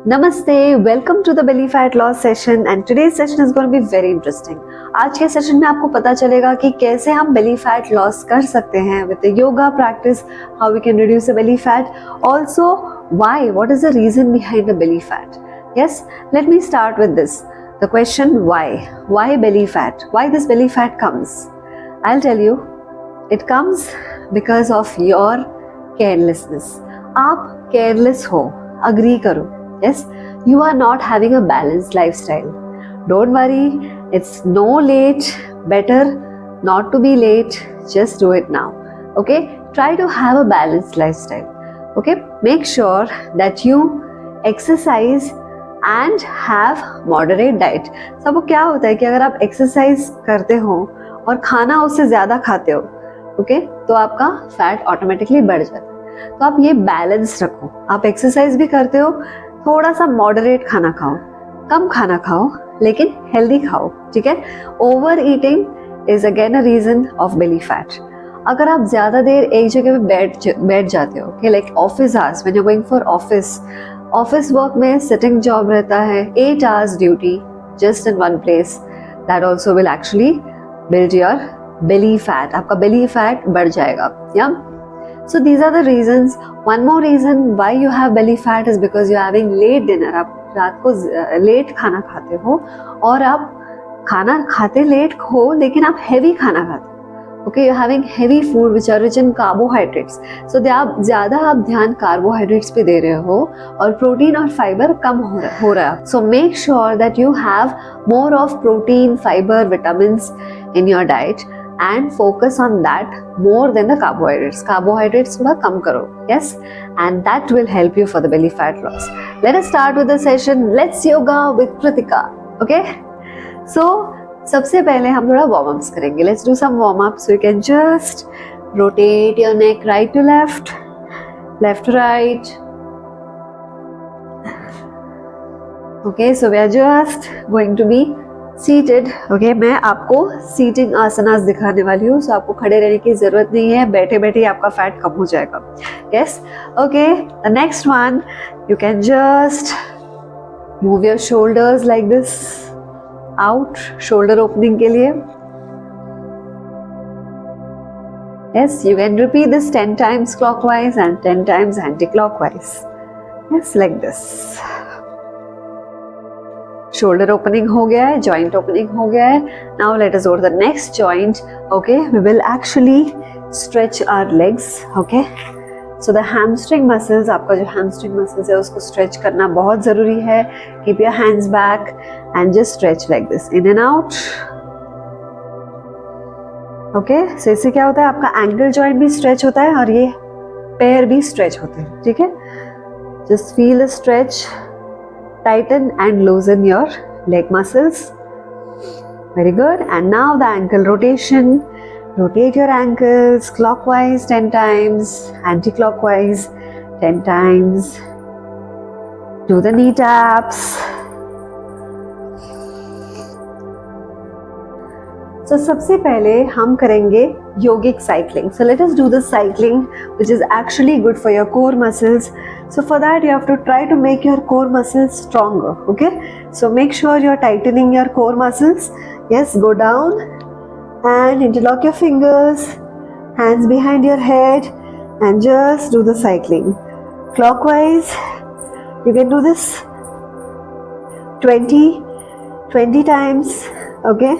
नमस्ते, welcome to the belly fat loss session and today's session is going to be very interesting. आज के session में आपको पता चलेगा कि कैसे हम बेली फैट लॉस कर सकते हैं with yoga practice, how we can reduce the belly fat, also why, what is the reason behind the belly fat. Yes, let me start with this, the question why belly fat, why this belly fat comes. I will tell you, it comes because of your carelessness. आप careless हो, agree करो। Yes, you are not having a balanced lifestyle. Don't worry, it's no late, better not to be late, just do it now. Okay, try to have a balanced lifestyle. Okay, make sure that you exercise and have moderate diet. सबको क्या होता है कि अगर आप exercise करते हो और खाना उससे ज़्यादा खाते हो, okay, तो आपका फैट ऑटोमेटिकली बढ़ जाता है। तो आप ये बैलेंस रखो, आप एक्सरसाइज भी करते हो, थोड़ा सा मॉडरेट खाना खाओ, कम खाना खाओ लेकिन हेल्दी खाओ, ठीक है। Over eating is again a reason of belly fat. अगर आप ज़्यादा देर एक जगह पे बैठ जाते हो, कि like office hours, when you going for office work में सिटिंग जॉब रहता है, 8 hours duty just in one place, that also will actually build your belly fat. आपका बेली फैट बढ़ जाएगा, या So these are the reasons. One more reason why you have belly fat is because you are having late dinner. आप रात को late खाना खाते हो और आप खाना खाते लेट हो लेकिन आप हैवी खाना खाते हो। Okay, you're having heavy food which are rich in carbohydrates. So ज़्यादा आप ध्यान कार्बोहाइड्रेट्स पे दे रहे हो और प्रोटीन और फाइबर कम हो रहा है। So make sure that you have more of protein, fiber, vitamins in your diet. And focus on that more than the carbohydrates. Carbohydrates थोड़ा कम करो, yes, and that will help you for the belly fat loss. Let us start with the session. Let's yoga with Kritika. Okay? So सबसे पहले हम थोड़ा warm ups करेंगे. Let's do some warm ups. So you can just rotate your neck right to left, left to right. Okay, so we are just going to be seated. Okay, मैं आपको seating आसनास दिखाने वाली हूँ, सो आपको खड़े रहने की जरूरत नहीं है, बैठे बैठे ही आपका फैट कम हो जाएगा। Yes, okay, the next one, you can just move your shoulders like this out, shoulder opening के लिए। Yes, you can repeat this 10 times clockwise and 10 times anti-clockwise. Yes, like this. Shoulder opening हो गया है, joint opening हो गया है। Now let us go to the next joint. Okay, we will actually stretch our legs. Okay, so the hamstring muscles, आपका जो hamstring muscles है उसको स्ट्रेच करना बहुत ज़रूरी है। Keep your hands back and just stretch like this, in and out. Okay, so इससे क्या होता है, आपका एंकल जॉइंट भी स्ट्रेच होता है और ये पैर भी स्ट्रेच होते हैं, ठीक है। Just feel the stretch, tighten and loosen your leg muscles. Very good. And now the ankle rotation. Rotate your ankles clockwise 10 times, anti-clockwise 10 times. Do the knee taps. So सबसे पहले हम करेंगे yogic cycling. So let us do the cycling, which is actually good for your core muscles. So for that you have to try to make your core muscles stronger. Okay, so make sure you're tightening your core muscles. Yes, go down and interlock your fingers, hands behind your head, and just do the cycling clockwise. You can do this 20 times. Okay,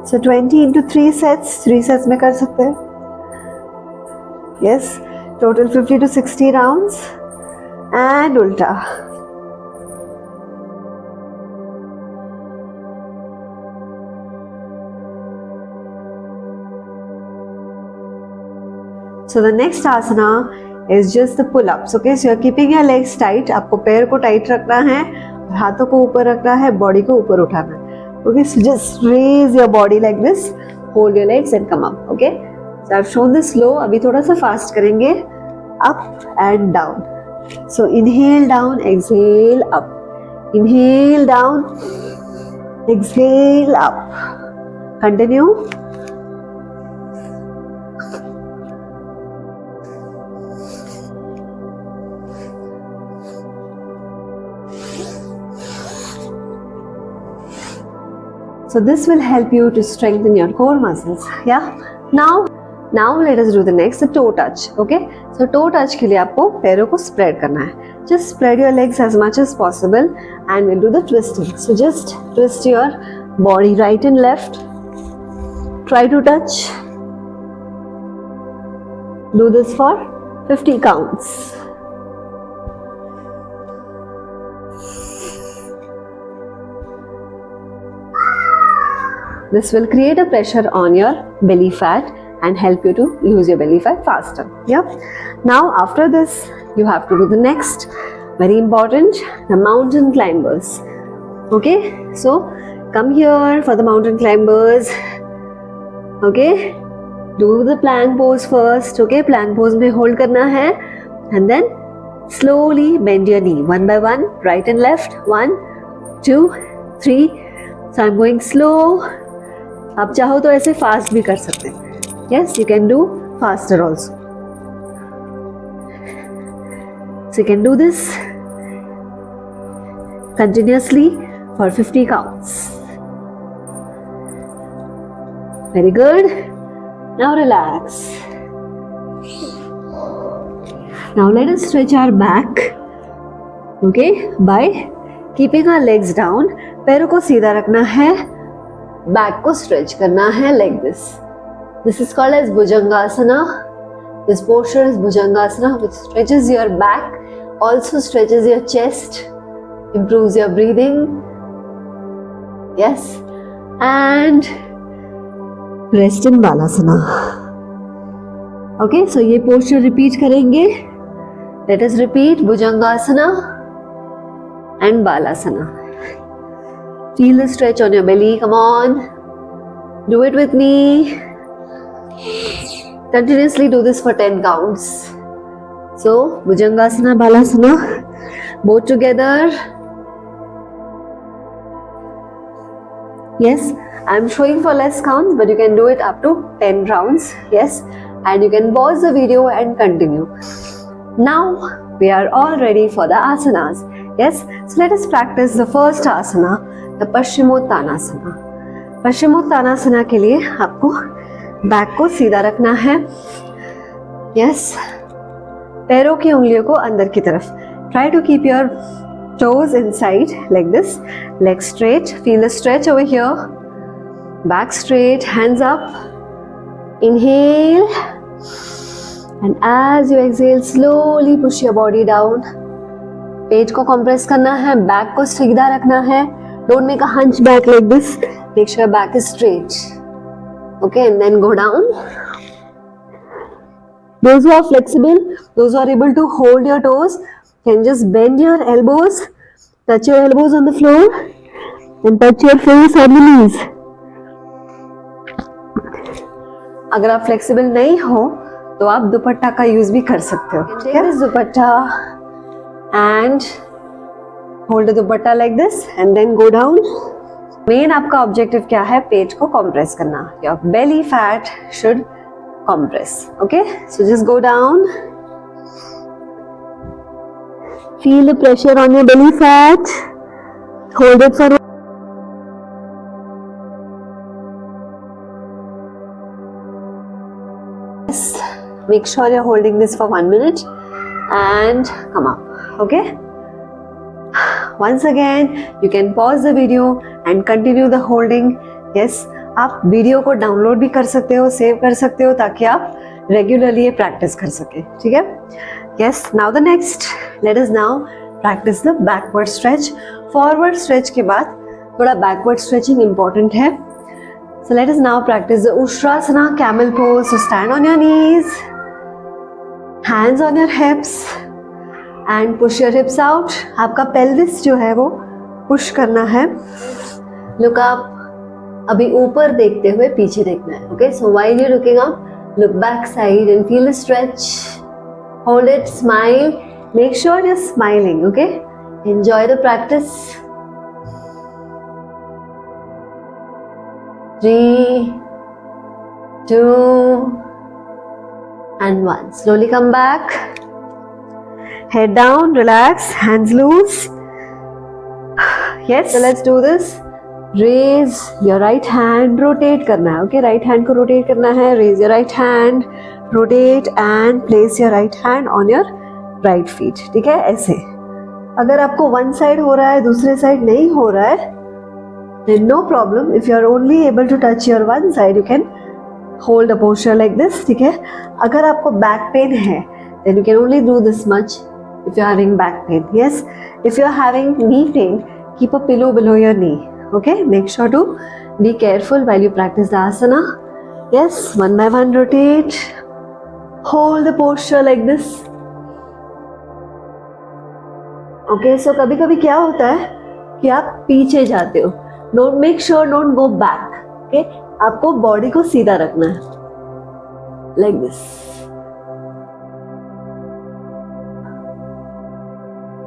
so 20 into 3 sets, 3 sets में कर सकते हैं। Yes, total 50 to 60 rounds. And उल्टा। So the next asana is just the pull-ups. Okay, so you're keeping your legs tight. आपको पैर को tight रखना है, हाथों को ऊपर रखना है, बॉडी को ऊपर उठाना है। Okay, so just raise your body like this, hold your legs and come up. Okay, so I've shown this slow. अभी थोड़ा सा fast करेंगे, up and down. So inhale down, exhale up. Inhale down, exhale up. Continue. So this will help you to strengthen your core muscles. Yeah. Now let us do the next, the toe touch. Okay. So toe touch के लिए आपको पैरों को spread करना है. Just spread your legs as much as possible and we'll do the twisting. So just twist your body right and left. Try to touch. Do this for 50 counts. This will create a pressure on your belly fat and help you to lose your belly fat faster. Yeah. Now after this, you have to do the next, very important, the mountain climbers. Okay. So come here for the mountain climbers. Okay. Do the plank pose first. Okay. Plank pose में hold करना है and then slowly bend your knee one by one, right and left. 1, 2, 3. So I'm going slow. आप चाहो तो ऐसे fast भी कर सकते हैं. Yes, you can do faster also. So you can do this continuously for 50 counts. Very good. Now relax. Now let us stretch our back. Okay, by keeping our legs down. पैरों को सीधा रखना है. Back को stretch करना है like this. This is called as Bhujangasana. This posture is Bhujangasana, which stretches your back, also stretches your chest, improves your breathing. Yes. And rest in Balasana. Okay, so ये posture repeat करेंगे. Let us repeat Bhujangasana and Balasana. Feel the stretch on your belly. Come on. Do it with me. Continuously do this for 10 counts. So, Bhujangasana, Balasana, both together. Yes, I'm showing for less counts, but you can do it up to 10 rounds. Yes, and you can pause the video and continue. Now, we are all ready for the asanas. Yes, so let us practice the first asana, the Paschimottanasana. Paschimottanasana के लिए आपको back को सीधा रखना है. Yes, पैरों की उंगलियों को अंदर की तरफ. Try to keep your toes inside like this. Legs straight. Feel the stretch over here. Back straight. Hands up. Inhale. And as you exhale, slowly push your body down. पेट को compress करना है. Back को सीधा रखना है. Don't make a hunchback like this. Make sure your back is straight. Okay, and then go down. Those who are flexible, those who are able to hold your toes, can just bend your elbows, touch your elbows on the floor, and touch your face on the knees. अगर आप flexible नहीं हो, तो आप दुपट्टा का use भी कर सकते हो. Take this dupatta and hold the dupatta like this, and then go down. Main आपका ऑब्जेक्टिव क्या है? पेट को कंप्रेस करना. Your belly fat should compress. Okay, so just go down. Feel the pressure on your belly fat. Hold it for make sure you're holding this for 1 minute and come up. Okay, once again you can pause the video and continue the holding. Yes, आप video को download भी कर सकते हो, save कर सकते हो, ताकि आप रेगुलरली ये प्रैक्टिस कर सके. ठीक है. Yes, now the next, let us now practice the backward stretch. Forward stretch के बाद थोड़ा backward stretching important है. So let us now practice the Ustrasana, camel pose. So stand on your knees, hands on your hips and push your hips out. आपका pelvis जो है वो push करना है. Look up. अभी ऊपर देखते हुए पीछे देखना है. Okay, so while you're looking up, look back side and feel the stretch. Hold it, smile. Make sure you're smiling. Okay, enjoy the practice. 3, 2 and 1. Slowly come back. Head down, relax, hands loose. Yes, so let's do this. Raise your right hand, rotate करना है. Okay, right hand को rotate करना है. Raise your right hand, rotate and place your right hand on your right feet. ठीक है, ऐसे. अगर आपको वन साइड हो रहा है, दूसरे साइड नहीं हो रहा है, then no problem. If you are only able to touch your one side, you can hold a posture like this. ठीक है. अगर आपको बैक पेन है, then you can only do this much if you are having back pain. Yes, if you are having knee pain, keep a pillow below your knee. Okay, make sure to be careful while you practice the asana. Yes, one by one rotate, hold the posture like this. Okay, so कभी कभी क्या होता है कि आप पीछे जाते हो. Don't make sure don't go back. Okay, आपको बॉडी को सीधा रखना है like this.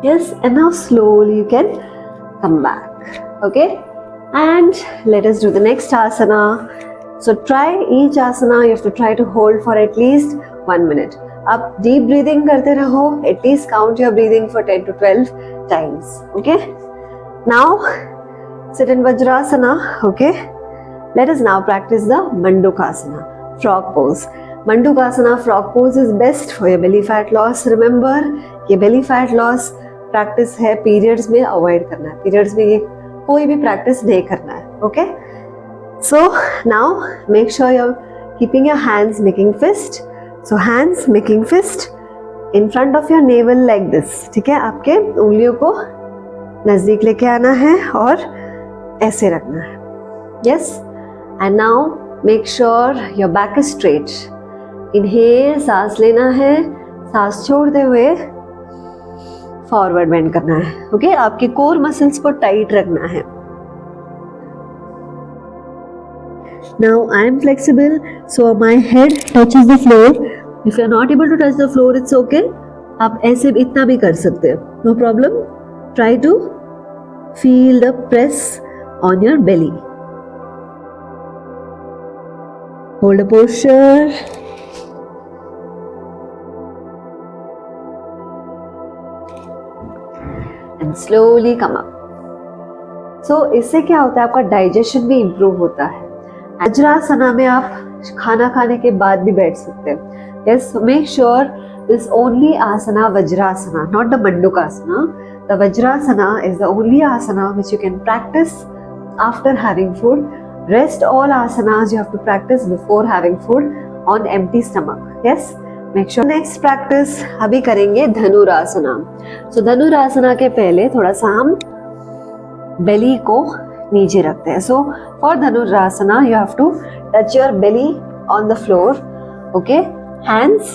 Yes, and now slowly you can come back. Okay, and let us do the next asana. So try each asana, you have to try to hold for at least 1 minute. आप deep breathing करते रहो, at least count your breathing for 10 to 12 times. Okay, now sit in Vajrasana. Okay, let us now practice the Mandukasana, frog pose. Mandukasana frog pose is best for your belly fat loss. Remember, ये belly fat loss practice है, periods में avoid करना है. Periods में ये कोई भी practice नहीं करना है. Okay, so now make sure you're keeping your hands making fist. So hands making fist in front of your navel like this. ठीक है, आपके उंगलियों को नजदीक लेके आना है और ऐसे रखना है. Yes, and now make sure your back is straight. Inhale, सांस लेना है, सांस छोड़ते हुए फॉरवर्ड बेंड करना है. ओके, आपके कोर मसल्स को टाइट रखना है. Now I am flexible, so my head touches the floor. If you are not able to touch the floor, it's okay. आप ऐसे इतना भी कर सकते हो, no problem. Try to feel the press on your belly. Hold a posture. And slowly come up. So इससे क्या होता है, आपका डाइजेशन भी इम्प्रूव होता है. वज्रासना में आप खाना खाने के बाद भी बैठ सकते हो. Yes, so make sure this only asana Vajrasana, not the Mandukasana. The Vajrasana is the only asana which you can practice after having food. Rest all asanas you have to practice before having food on empty stomach. Yes, make sure. Next practice अभी करेंगे Dhanurasana. So Dhanurasana के पहले थोड़ा सा हम belly को नीचे रखते हैं. So for Dhanurasana you have to touch your belly on the floor. Okay, hands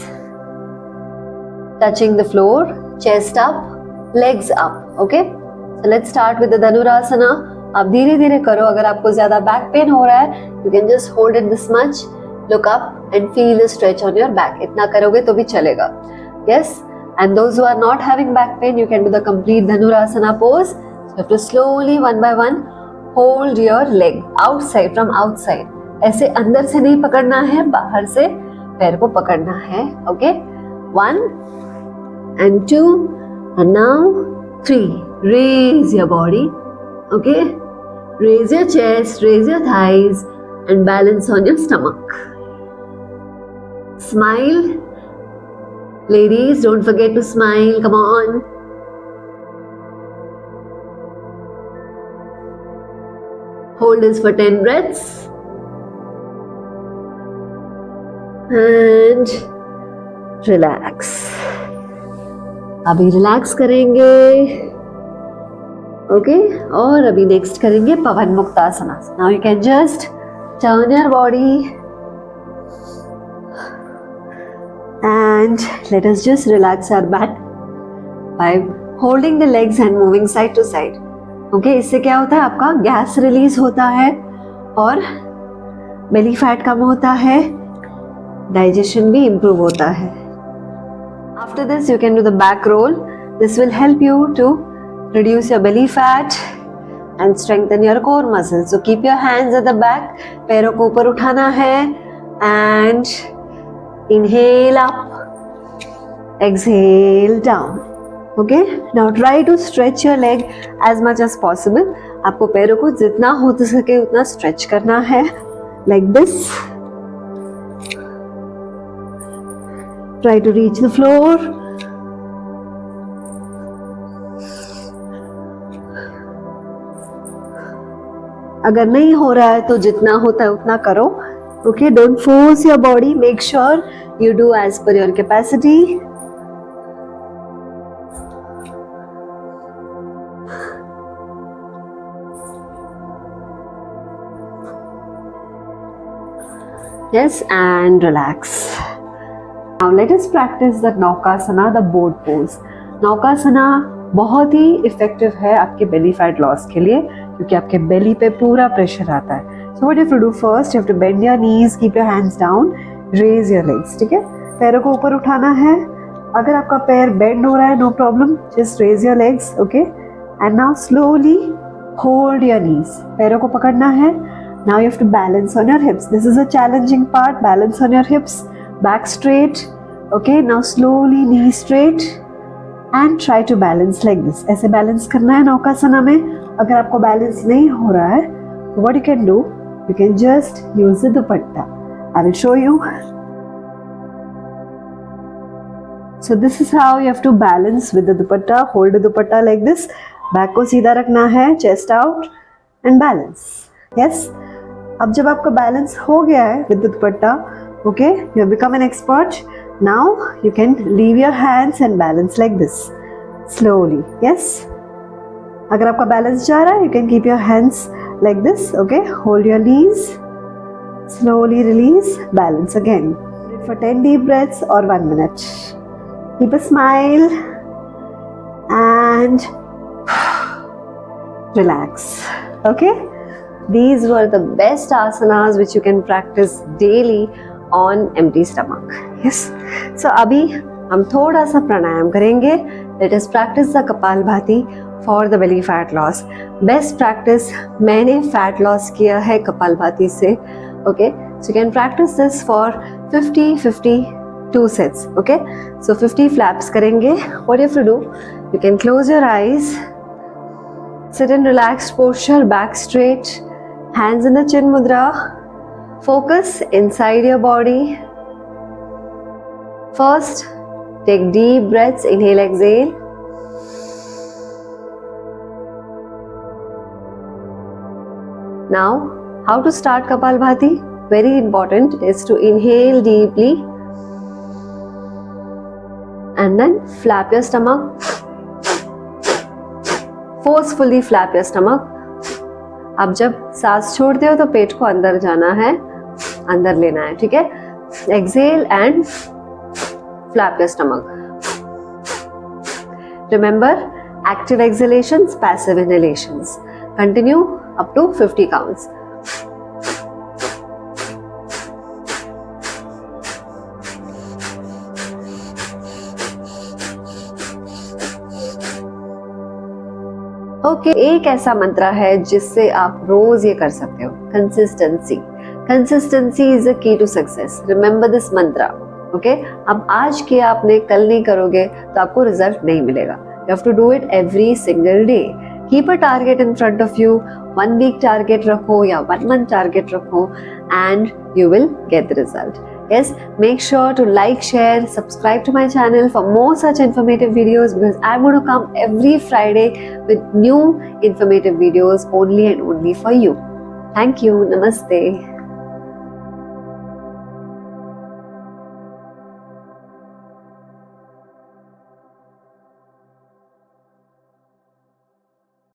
touching the floor, chest up, legs up. Okay, so let's start with the Dhanurasana. आप धीरे धीरे करो. अगर आपको ज्यादा बैक पेन हो रहा है, you can just hold it this much, look up and feel the stretch on your back. इतना करोगे तो भी चलेगा. Yes, and those who are not having back pain, you can do the complete Dhanurasana pose. So you have to slowly one by one hold your leg outside from outside. ऐसे अंदर से नहीं पकड़ना है, बाहर से पैर को पकड़ना है. Okay, 1 and 2 and now 3. Raise your body. Okay, raise your chest, raise your thighs and balance on your stomach. Smile. Ladies, don't forget to smile. Come on. Hold this for 10 breaths. And relax. अभी relax करेंगे. Okay, और अभी next करेंगे Pavan Muktasana. Now you can just turn your body and let us just relax our back by holding the legs and moving side to side. Okay, इससे क्या होता है, आपका गैस रिलीज होता है और बेली फैट कम होता है, डाइजेशन भी इम्प्रूव होता है. After this you can do the back roll. This will help you to reduce your belly fat and strengthen your core muscles. So keep your hands at the back. पैरों को ऊपर उठाना है and inhale up, exhale down. Okay, now try to stretch your leg as much as possible. आपको पैरों को जितना हो सके उतना स्ट्रेच करना है, like this. Try to reach the floor. अगर नहीं हो रहा है तो जितना होता है उतना करो. Okay, don't force your body. Make sure you do as per your capacity. Yes, and relax. Now let us practice the Naukasana, the boat pose. Naukasana बहुत ही इफेक्टिव है आपके बेली फैट लॉस के लिए, क्योंकि आपके बेली पे पूरा प्रेशर आता है. So what you have to do first, you have to bend your knees, keep your hands down, raise your legs. ठीक है, पैरों को ऊपर उठाना है. अगर आपका पैर बेंड हो रहा है, no problem, just raise your legs. Okay, and now slowly hold your knees. पैरों को पकड़ना है. Now you have to balance on your hips. This is a challenging part. Balance on your hips, back straight. Okay, now slowly knee straight and try to balance like this. ऐसे balance करना है नौकासना में. अगर आपको balance नहीं हो रहा है, what you can do, you can just use the dupatta. I will show you. So this is how you have to balance with the dupatta. Hold the dupatta like this. Back को सीधा रखना है, chest out and balance. Yes. अब जब आपका balance हो गया है with the dupatta, okay, you have become an expert. Now you can leave your hands and balance like this slowly. Yes. अगर आपका balance जा रहा है, you can keep your hands like this. Okay, hold your knees, slowly release, balance again. For 10 deep breaths or 1 minute. Keep a smile and relax. Okay, these were the best asanas which you can practice daily on empty stomach. Yes. So अभी हम थोड़ा सा प्राणायाम करेंगे. Let us practice the Kapalbhati for the belly fat loss. Best practice, मैंने fat loss किया है Kapalbhati से. Okay, so you can practice this for 50-52 sets. Okay, so 50 flaps करेंगे. What you have to do, you can close your eyes, sit in relaxed posture, back straight, hands in the chin mudra. Focus inside your body. First, take deep breaths, inhale, exhale. Now, how to start Kapalbhati? Very important is to inhale deeply and then flap your stomach. Forcefully flap your stomach. अब जब सांस छोड़ते हो तो पेट को अंदर जाना है, अंदर लेना है. ठीक है, exhale and flap your stomach. Remember, active exhalations, passive inhalations. Continue up to 50 counts. Okay, एक ऐसा मंत्र है जिससे आप रोज ये कर सकते हो. Consistency. Consistency is the key to success. Remember this mantra. Okay, अब आज किया आपने, कल नहीं करोगे तो आपको रिजल्ट नहीं मिलेगा. You have to do it every single day. Keep a target in front of you. 1 week target रखो या 1 month टारगेट रखो and you will get the result. Yes, make sure to like, share, subscribe to my channel for more such informative videos, because I'm going to come every Friday with new informative videos only and only for you. Thank you. Namaste.